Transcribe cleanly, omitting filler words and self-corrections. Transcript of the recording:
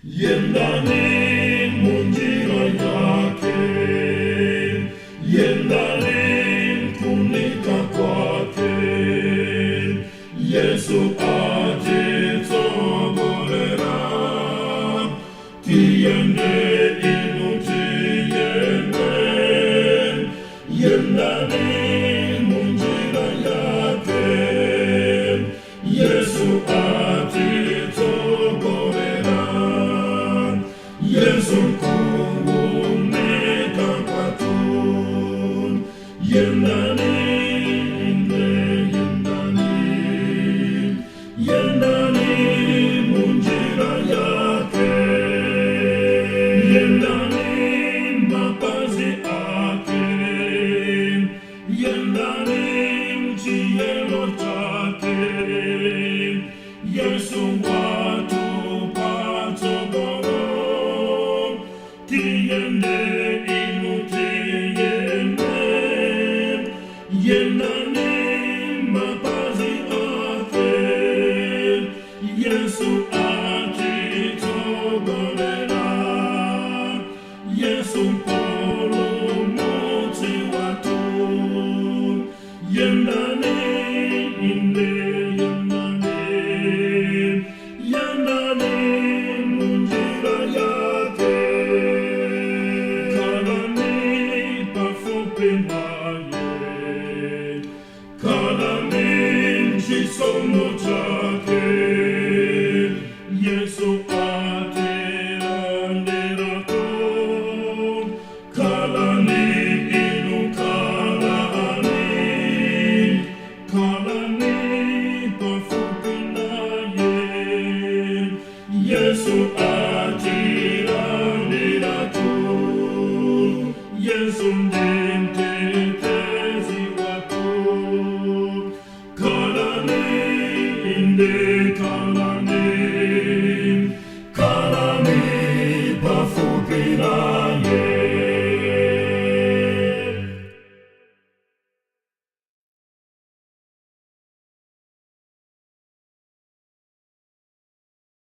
Yendani munjira yake, yendani kunika kwake, Yesu ajitogolera, tiyende inu tiyende, yendani munjira yake, Yesu ajitogolera, Yesu kumeka kwatu, yendani yendani munjira yake, yendani mapazi ake, yendani mchielo chake, Yesu watu patogoro, tiyende inu tiyende, yendani mapazi ake, Yesu ajitogolera, Yesu mpulumutsi watu, yendani inde yendani munjira yake, kalani pafupi naye, kalani chisomo chake, Yesu atirandirako, kalani inu kalani, kalani pafupi naye, Yesu